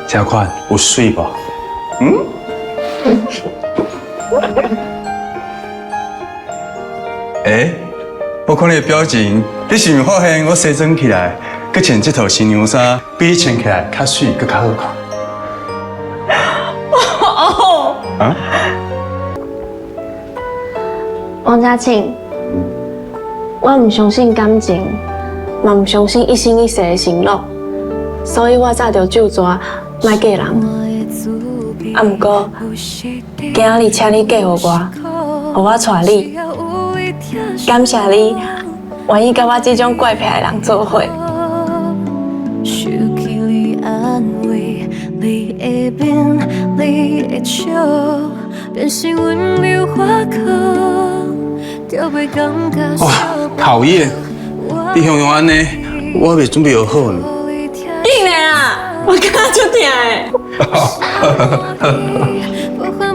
这款有水无？嗯？我看你的表情，你是毋是发现我西装起来，佮穿这套新娘衫，比你穿起来较水，佮较好看？哦。啊？王嘉庆，我唔相信感情，嘛唔相信一生一世的承诺，所以我早就就抓卖嫁人。啊，不过今日请你嫁予我，互我娶你，感谢你愿意甲我这种怪癖的人做伙。哇，讨厌！你向用安尼，我未准备好呢。硬的啊，我刚刚就听的。